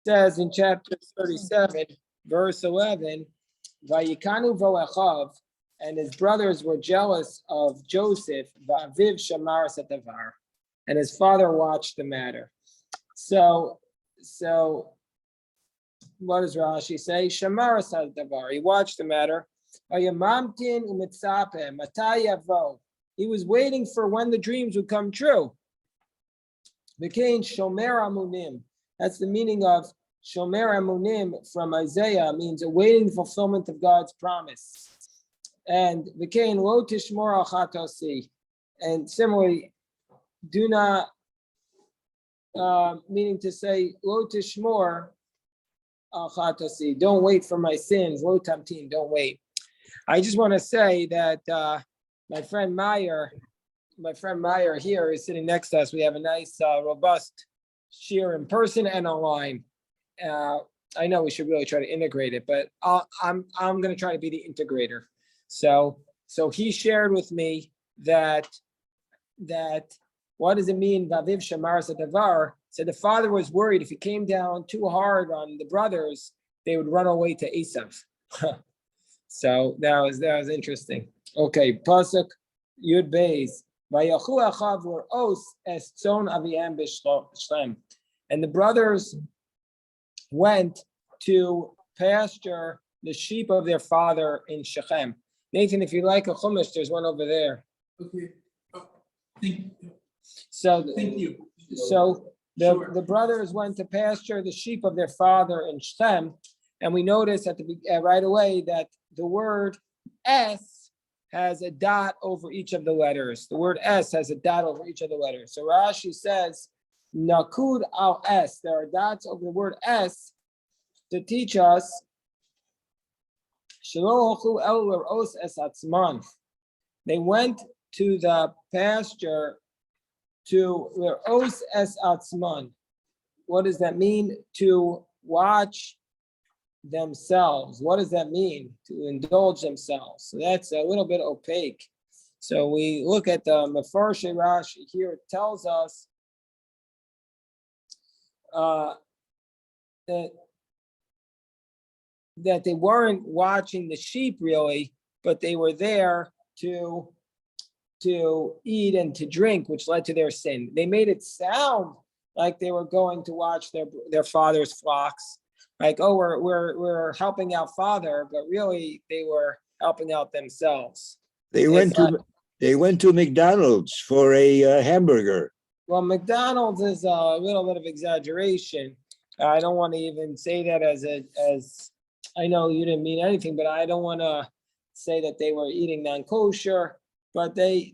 says in chapter 37, verse 11, Vayikanu vo'echav, and his brothers were jealous of Joseph, Va'aviv shamar satavar, and his father watched the matter. So what does Rashi say? Shamar satavar, he watched the matter. Vayamamtin umitzape, matai yavo, he was waiting for when the dreams would come true. V'kein shomer amunim, that's the meaning of Shomer Amunim from Isaiah, means awaiting the fulfillment of God's promise. And V'kein lo tishmor al chatosi, and similarly, do not, meaning to say lo tishmor al chatosi, don't wait for my sins, lo tamtin, don't wait. I just want to say that my friend Meyer here is sitting next to us. We have a nice, robust shir in person and online. I know we should really try to integrate it, but I'm going to try to be the integrator. So he shared with me that what does it mean? Vaviv shamar satavar. So the father was worried if he came down too hard on the brothers, they would run away to Esav. So that was interesting. Okay, pasuk Yud Beis. Vayachu achav os es tzon aviam b'Shlem, and the brothers went to pasture the sheep of their father in Shechem. Nathan, if you like a chumash, there's one over there. Okay. Thank you. So Sure. the brothers went to pasture the sheep of their father in Shechem, and we notice right away that the word S has a dot over each of the letters. The word S has a dot over each of the letters. So Rashi says, Nakud al S. There are dots over the word S to teach us. They went to the pasture to os es atzman. What does that mean? To watch themselves. What does that mean? To indulge themselves. So that's a little bit opaque. So we look at the Mefarshei Rashi here. It tells us that they weren't watching the sheep really, but they were there to eat and to drink, which led to their sin. They made it sound like they were going to watch their father's flocks, like, oh, we're helping out father, but really they were helping out themselves. They went to McDonald's for a hamburger. Well, McDonald's is a little bit of exaggeration. I don't want to even say that as I know you didn't mean anything, but I don't want to say that they were eating non-kosher, but they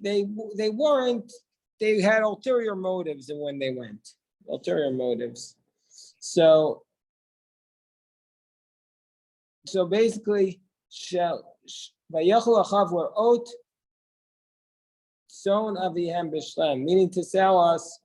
weren't. They had ulterior motives in when they went. Ulterior motives. So basically, Vayechu achav were ot son avihem b'Shlem, meaning to tell us.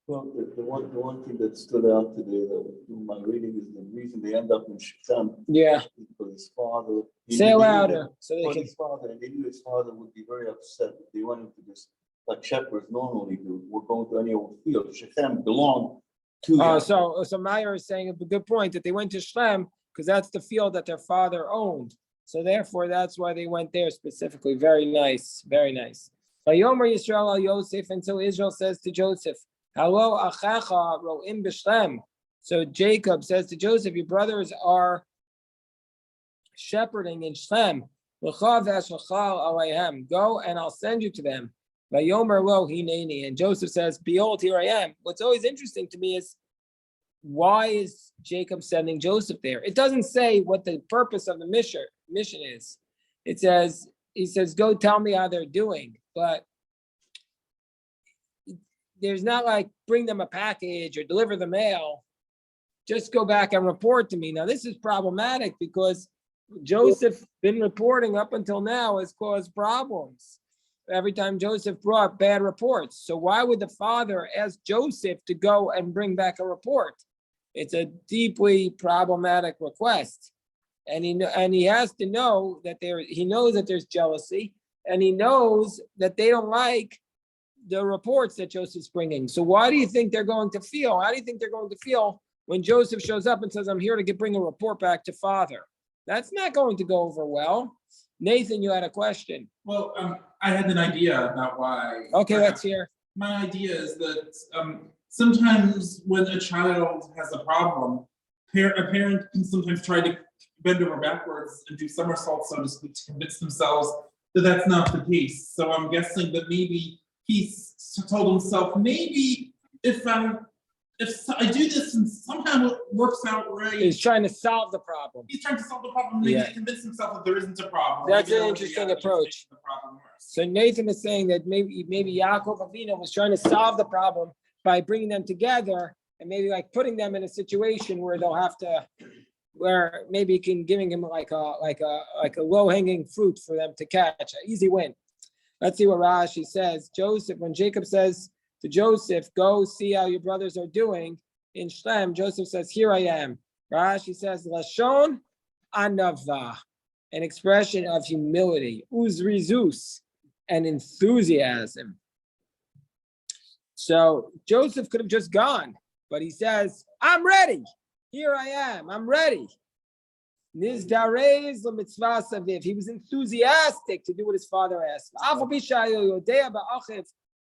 Well, the one thing that stood out today that in my reading is the reason they end up in Shechem. Yeah. Because his father. Say louder so they can. His father, and they knew his father would be very upset if they went into this, like shepherds normally do. We're going to any old field. Shechem belonged to. So Meyer is saying a good point that they went to Shlem because that's the field that their father owned. So therefore, that's why they went there specifically. Very nice, very nice. Vayomer Yisrael al Yosef, and so Israel says to Joseph, "Hello, achacha ro'im b'Shlem." So Jacob says to Joseph, "Your brothers are shepherding in Shlem. Go and I'll send you to them." Vayomer lo hineni, and Joseph says, "Behold, here I am." What's always interesting to me is why is Jacob sending Joseph there? It doesn't say what the purpose of the mission is. He says, "Go tell me how they're doing," but there's not like bring them a package or deliver the mail. Just go back and report to me. Now this is problematic because Joseph been reporting up until now has caused problems. Every time Joseph brought bad reports. So why would the father ask Joseph to go and bring back a report? It's a deeply problematic request. And he has to know that he knows that there's jealousy, and he knows that they don't like the reports that Joseph's bringing. So why do you think they're going to feel? How do you think they're going to feel when Joseph shows up and says, I'm here to bring a report back to father. That's not going to go over well. Nathan, you had a question. Well, I had an idea about why. Okay, let's hear. My idea is that sometimes when a child has a problem, a parent can sometimes try to bend over backwards and do somersaults, so to speak, to convince themselves that that's not the case. So I'm guessing that maybe he's told himself, maybe if I do this and somehow it works out right. He's trying to solve the problem. He's trying to solve the problem, maybe Yeah. to convince himself that there isn't a problem. That's Maybe an that interesting would be approach. the problem worse. So Nathan is saying that maybe Yaakov Avinu was trying to solve the problem by bringing them together and maybe like putting them in a situation where they'll have to, where maybe giving him like a low hanging fruit for them to catch, an easy win. Let's see what Rashi says. Joseph, when Jacob says to Joseph, go see how your brothers are doing in Shlem, Joseph says, here I am. Rashi says, Lashon Anava, an expression of humility, uzrizus, and enthusiasm. So Joseph could have just gone, but he says, I'm ready. Here I am. I'm ready. Nizdarez l'mitzvah saviv. He was enthusiastic to do what his father asked.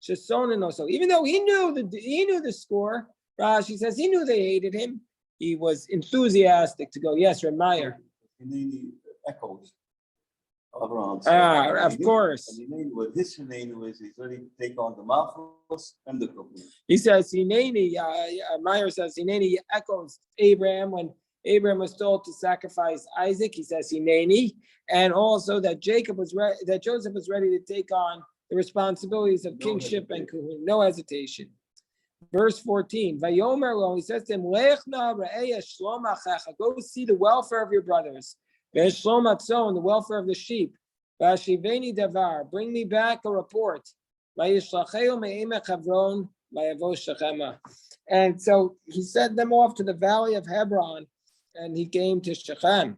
So even though he knew the score, Rashi says he knew they hated him. He was enthusiastic to go. Yes, Rameyer. Echoes. Abraham. Of course. What his name is, he's ready to take on the Malchus and the Kohen. He says, Hineni, Meyer says, Hineni echoes Abraham when Abraham was told to sacrifice Isaac. He says, Hineni, and also that Joseph was ready to take on the responsibilities of kingship and Kohen. No hesitation. Verse 14, Vayomer lo, he says to him, Lechna re'eya shlom achecha, go see the welfare of your brothers. Ve'shlom atzon, the welfare of the sheep. V'ashiveni davar, bring me back a report. Vayishlacheu me'emek Hebron, vayavo Shechema. And so he sent them off to the valley of Hebron, and he came to Shechem.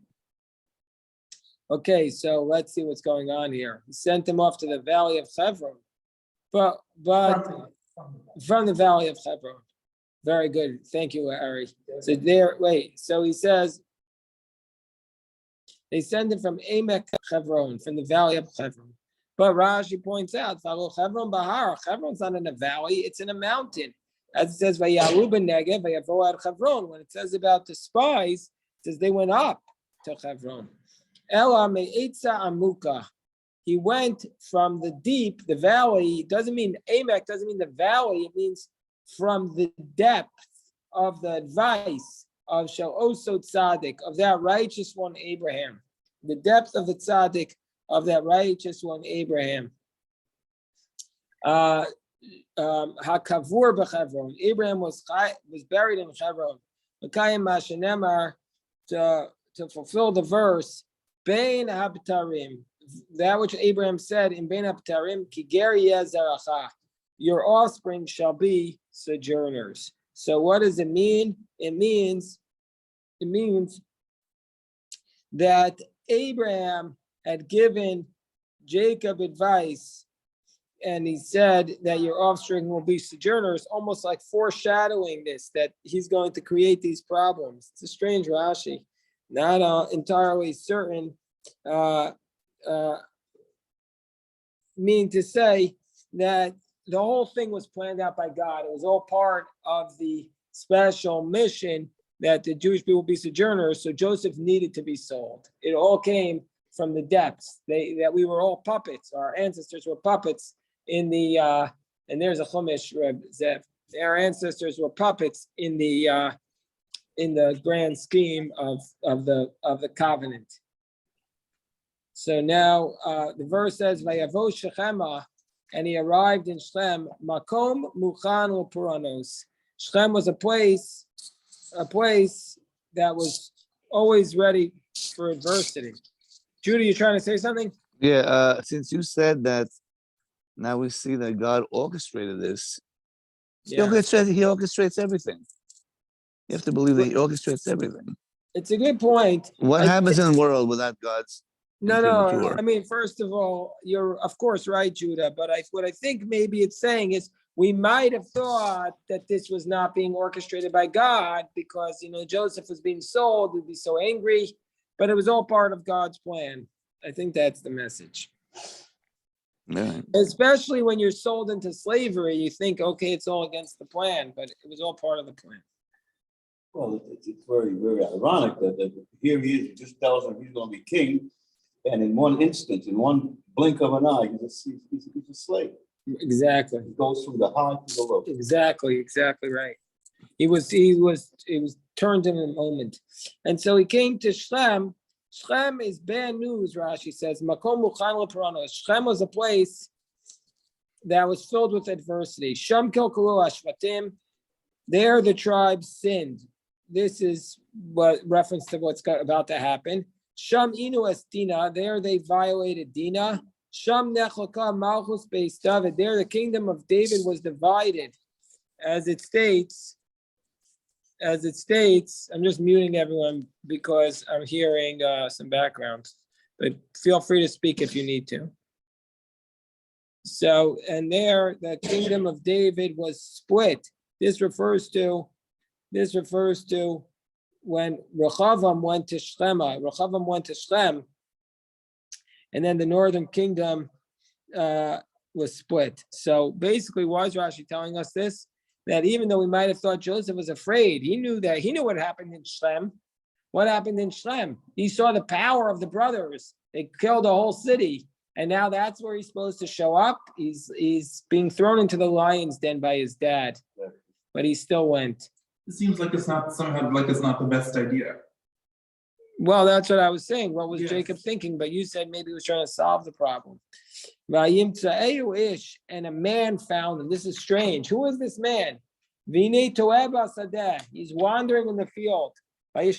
Okay, so let's see what's going on here. He sent them off to the valley of Hebron, but from the valley of Hebron. Very good. Thank you, Ari. So so he says, they send him from Emek Hebron, from the valley of Hebron. But Rashi points out, Hebron Bahar, Hebron's not in a valley, it's in a mountain. As it says, Vayaru b'Negev, Vayavo ad Hebron. When it says about the spies, it says they went up to Hebron. Ela me'etza amuka. He went from the deep, the valley. It doesn't mean Emek, doesn't mean the valley. It means from the depth of the advice of Shaloso Tzaddik, of that righteous one, Abraham. The depth of the Tzaddik, of that righteous one, Abraham. Hakavur b'Chevron. Abraham was buried in Hebron. L'kayim mashenemar, to fulfill the verse, Bein habtarim, that which Abraham said in Bein habtarim, ki ger yeh zeracha, your offspring shall be sojourners. So what does it mean? It means that Abraham had given Jacob advice, and he said that your offspring will be sojourners, almost like foreshadowing this, that he's going to create these problems. It's a strange Rashi, not entirely certain, meaning to say that the whole thing was planned out by God. It was all part of the special mission that the Jewish people be sojourners, so Joseph needed to be sold. It all came from the depths. That we were all puppets. Our ancestors were puppets in the and there's a Chumash, Reb Zev. Our ancestors were puppets in the grand scheme of the covenant. So now the verse says, "Vayavo Shechema," and he arrived in Shem. Makom Muchan L'Puranos. Shem was a place that was always ready for adversity. Judy, you trying to say something? Yeah, since you said that, now we see that God orchestrated this. He orchestrates everything. You have to believe that he orchestrates everything. It's a good point. What happens in the world without God's No. I mean, first of all, you're of course right, Judah. But what I think maybe it's saying is we might have thought that this was not being orchestrated by God because, Joseph was being sold, he'd be so angry, but it was all part of God's plan. I think that's the message. Yeah. Especially when you're sold into slavery, you think, okay, it's all against the plan, but it was all part of the plan. Well, it's very, very ironic that here he is, he just tells him he's gonna be king, and in one instant, in one blink of an eye, he's a slave. Exactly. He goes from the high to the low. Exactly right. He was turned in a moment. And so he came to Shem. Shem is bad news, Rashi says. Makom Mukhan Leparano. Shem was a place that was filled with adversity. Shem Kilkalu Ashvatim. There the tribes sinned. This is what reference to what's about to happen. Sham Inu Es Dina. There they violated Dina. Sham Nechlaka Malchus Beis David. There the kingdom of David was divided. As it states, I'm just muting everyone because I'm hearing some background, but feel free to speak if you need to. So, and there the kingdom of David was split. This refers to when Rechavam went to Shem, and then the northern kingdom was split. So basically, why is Rashi telling us this? That even though we might have thought Joseph was afraid, he knew what happened in Shem. What happened in Shem? He saw the power of the brothers. They killed a whole city. And now that's where he's supposed to show up. He's being thrown into the lion's den by his dad, but he still went. It seems like it's not the best idea. Well, that's what I was saying. What was Yes. Jacob thinking? But you said maybe he was trying to solve the problem. And a man found him. This is strange. Who is this man? He's wandering in the field. And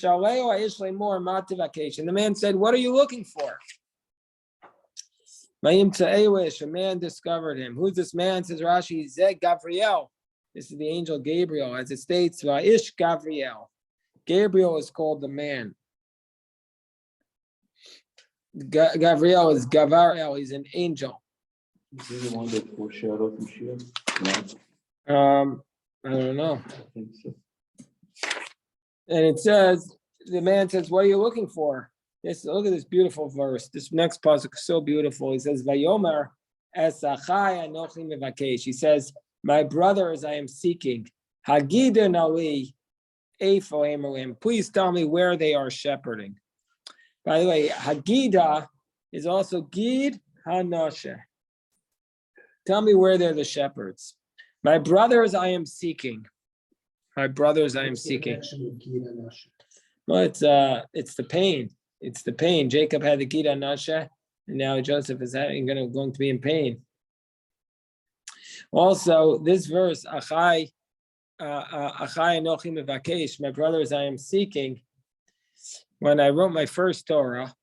the man said, what are you looking for? A man discovered him. Who's this man? Says Rashi, Zeg Gabriel. This is the angel Gabriel. As it states, Vayish Gabriel. Gabriel is called the man. Gabriel is Gavariel. He's an angel. Is he the one that foreshadowed Mashiach? No, I don't know. I think so. And it says, the man says, what are you looking for? Look at this beautiful verse. This next pasuk is so beautiful. He says, Vayomer es achai anochi mevakesh. He says, my brothers I am seeking. Hagidon ali eifo emelim. Please tell me where they are shepherding. By the way, Hagida is also Gid Hanashe. Tell me where they're the shepherds. My brothers I am seeking. My brothers I am seeking. Well, it's the pain. It's the pain. Jacob had the Gid Hanashe, and now Joseph is going to be in pain. Also, this verse, Achai anochi mevakesh, my brothers I am seeking. When I wrote my first Torah,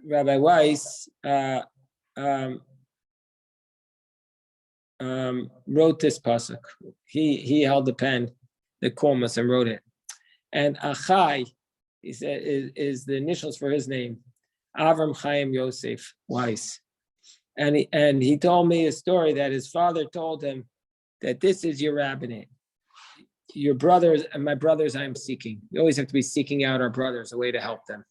Rabbi Weiss wrote this pasuk. He held the pen, the kolmas, and wrote it. And Achai, he said, is the initials for his name, Avram Chaim Yosef Weiss. And he told me a story that his father told him that this is your rabbinate. Your brothers and my brothers I am seeking. We always have to be seeking out our brothers, a way to help them.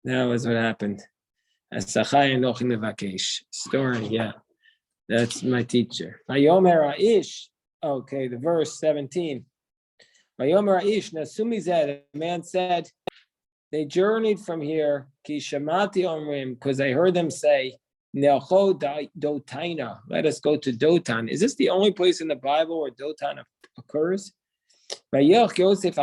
That was what happened. Story, yeah. That's my teacher. Vayomer Aish. Okay, the verse 17. Vayomer Aish, Nasumi Zed, the man said, they journeyed from here, Ki Shamati Omrim, because I heard them say, Nelcho Dotaina. Let us go to Dotan. Is this the only place in the Bible where Dotan occurs? Joseph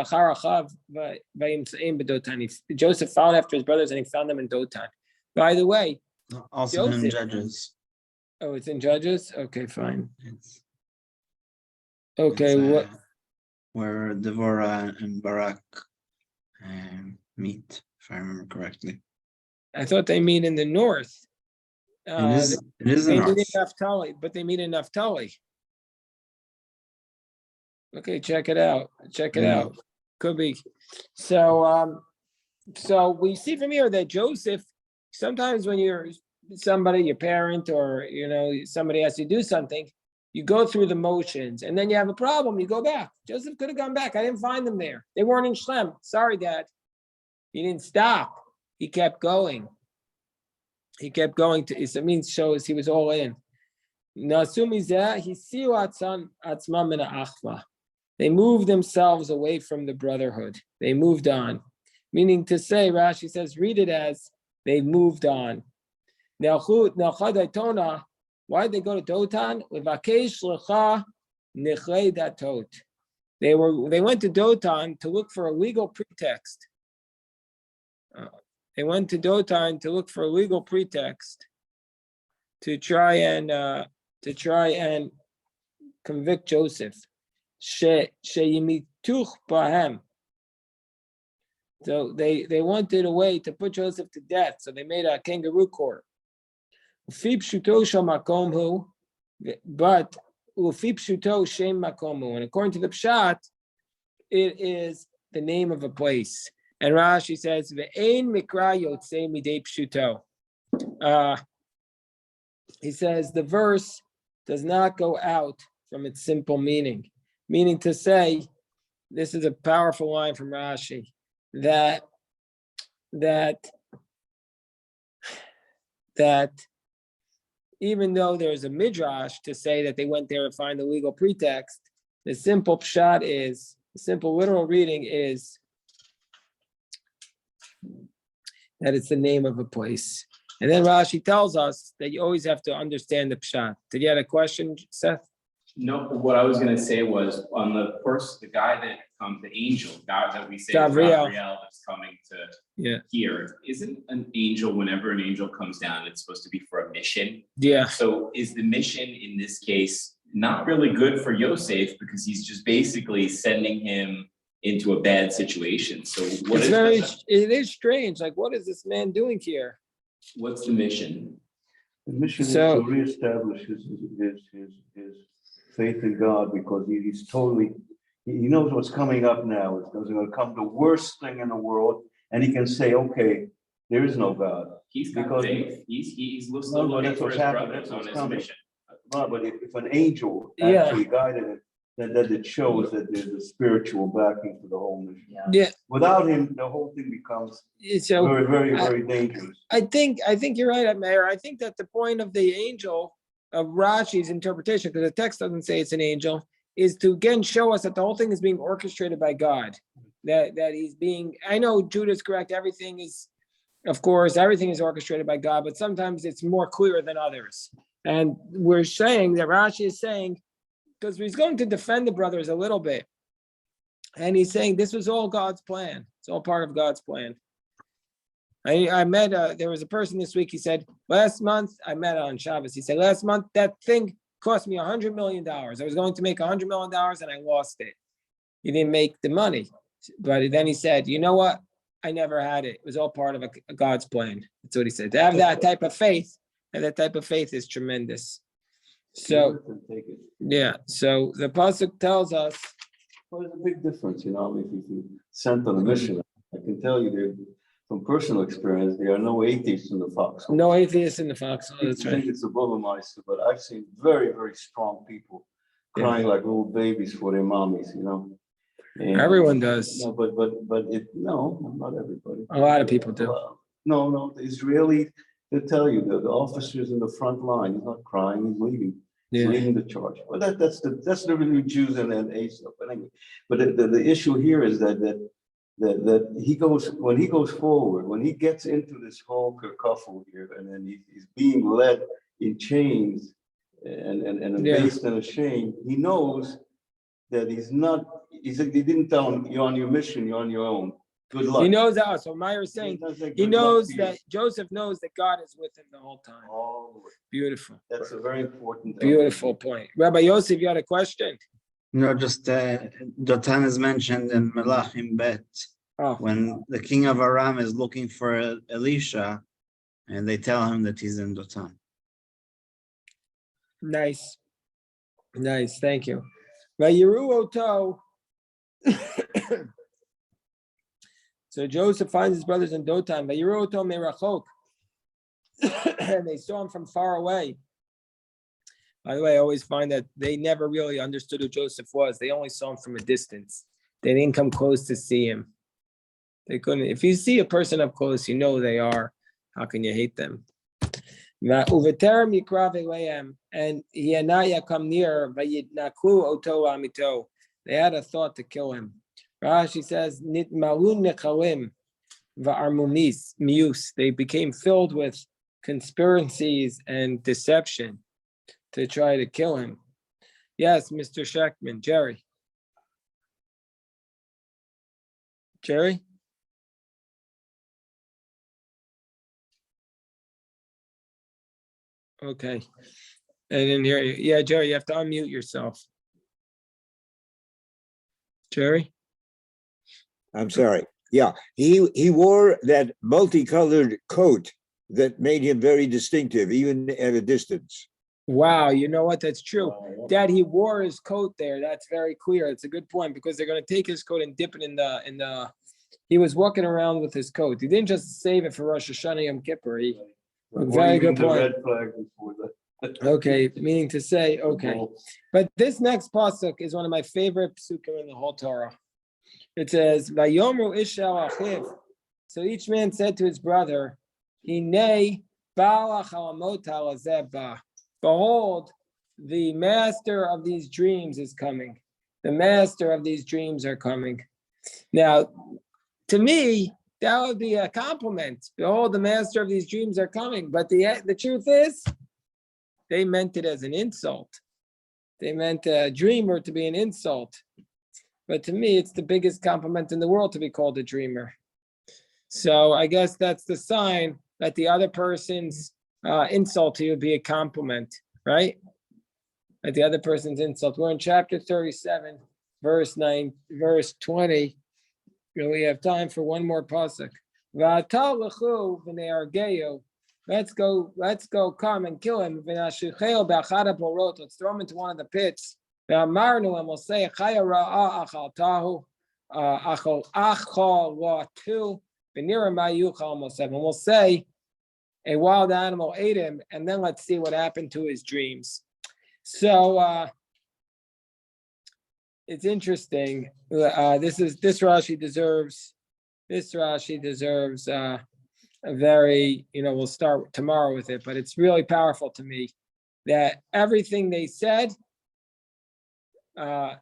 followed after his brothers and he found them in Dotan. By the way, also Joseph, in Judges. Oh, it's in Judges? Okay, fine. It's, what? Where Devorah and Barak meet, if I remember correctly. I thought they meet in the north. It is the They north. meet in Naphtali, but they meet in Naphtali. Okay, check it out. Could be. So we see from here that Joseph, sometimes when you're somebody, your parent, or somebody has to do something, you go through the motions, and then you have a problem, you go back. Joseph could have gone back. I didn't find them there. They weren't in Shlem. Sorry, Dad. He didn't stop. He kept going. He kept going to, it means shows he was all in. They moved themselves away from the brotherhood. They moved on. Meaning to say, Rashi says, read it as they moved on. Why did they go to Dotan? They went to Dotan to look for a legal pretext. They went to Dotan to look for a legal pretext to try and convict Joseph. So they wanted a way to put Joseph to death. So they made a kangaroo court. But and according to the Pshat, it is the name of a place. And Rashi says, "Ve'ein mikra yotzei midei pshuto." He says the verse does not go out from its simple meaning. Meaning to say, this is a powerful line from Rashi, that even though there's a midrash to say that they went there to find the legal pretext, the simple pshat is, the simple literal reading is that it's the name of a place. And then Rashi tells us that you always have to understand the pshat. Did you have a question, Seth? No, what I was gonna say was on the guy that comes, the angel, God that we say is Gabriel. Gabriel that's coming to Yeah. here. Isn't an angel, whenever an angel comes down, it's supposed to be for a mission? Yeah. So is the mission in this case not really good for Yosef because he's just basically sending him into a bad situation? So what It is strange. Like, what is this man doing here? what's the mission? The mission is So- to reestablish his faith in God, because he's totally, he knows what's coming up now. It's going to come the worst thing in the world, and he can say, okay, there is no God. He's got Because- faith. He's No, but looking that's for what's his happening. brothers That's on what's his coming. mission. No, but if an angel Yeah. actually guided it, then it shows that there's a spiritual backing to the whole mission. Yeah. Without him, the whole thing becomes So very, very, I- very dangerous. I think you're right, Mayor. I think that the point of the angel, of Rashi's interpretation, because the text doesn't say it's an angel, is to again show us that the whole thing is being orchestrated by God. That he's being, I know Judah's correct, everything is, of course, everything is orchestrated by God, but sometimes it's more clear than others. And we're saying that Rashi is saying, because he's going to defend the brothers a little bit. And he's saying this was all God's plan. It's all part of God's plan. I met, there was a person this week, he said, last month, I met on Shabbos, he said, last month, that thing cost me $100 million. I was going to make $100 million and I lost it. He didn't make the money. But then he said, you know what? I never had it. It was all part of a God's plan. That's what he said. To have that type of faith, and that type of faith is tremendous. So, Take it. yeah, so the pasuk tells us, Well, there's a big difference, if you sent on a mission. I can tell you there, from personal experience, there are no atheists in the foxhole. no atheists in the foxhole. That's I right. think it's a Bobomeister, but I've seen very, very strong people crying like little babies for their mommies, And- Everyone does. No, but not everybody. A lot of people do. Well, no, the Israeli, they tell you, the officers in the front line, he's not crying, he's leading. He's Yeah. leading the charge. But that's the really Jews and Asia. But anyway, but the issue here is that when he goes forward, when he gets into this whole kerfuffle here, and then he's being led in chains and Yeah. based and ashamed, he knows that he didn't tell him, you're on your mission, you're on your own. Good luck. He knows that. So Meyer is saying he knows that Joseph knows that God is with him the whole time. All the way. Beautiful. That's a very important. Beautiful point. Rabbi Yosef, you had a question? No, just Dotan is mentioned in Melachim Bet Oh, when the king of Aram is looking for Elisha, and they tell him that he's in Dotan. nice. Nice. Thank you. Vayiru Oto. So Joseph finds his brothers in Dotan. Vayiru Oto merachok. and they saw him from far away. By the way, I always find that they never really understood who Joseph was. They only saw him from a distance. They didn't come close to see him. They couldn't. If you see a person up close, you know who they are. How can you hate them? And Yanaya come near. They had a thought to kill him. Rashi says, they became filled with conspiracies and deception to try to kill him. Yes, Mr. Sheckman, Jerry. Jerry? Okay. I didn't hear you. Yeah, Jerry, you have to unmute yourself. Jerry? I'm sorry. Yeah, he wore that multicolored coat that made him very distinctive, even at a distance. Wow, you know what? That's true. Dad, he wore his coat there. That's very clear. It's a good point because they're going to take his coat and dip it in the. He was walking around with his coat. He didn't just save it for Rosh Hashanah Yom Kippur. Very good point. Red flag before that. Okay, meaning to say, okay. But this next pasuk is one of my favorite pasukim in the whole Torah. It says, "Vayomru ishal achiv." So each man said to his brother, "Hinei ba'al hachalamot halazeh ba." Behold, the master of these dreams is coming. The master of these dreams are coming. Now, to me, that would be a compliment. Behold, the master of these dreams are coming. But the truth is, they meant it as an insult. They meant a dreamer to be an insult. But to me, it's the biggest compliment in the world to be called a dreamer. So I guess that's the sign that the other person's insult to you would be a compliment, right? That the other person's insult. We're in chapter 37, verse 20. We have time for one more pasuk. Let's go come and kill him. Let's throw him into one of the pits. And we'll say, and we'll say, a wild animal ate him, and then let's see what happened to his dreams. So it's interesting. This Rashi deserves a very, we'll start tomorrow with it, but it's really powerful to me that everything they said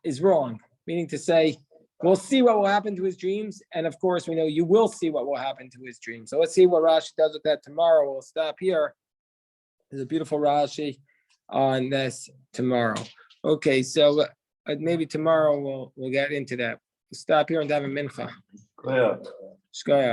is wrong. Meaning to say, we'll see what will happen to his dreams, and of course, we know you will see what will happen to his dreams. So let's see what Rashi does with that tomorrow. We'll stop here. There's a beautiful Rashi on this tomorrow. Okay, so maybe tomorrow we'll get into that. We'll stop here and have a mincha. Yeah. Shkoyach.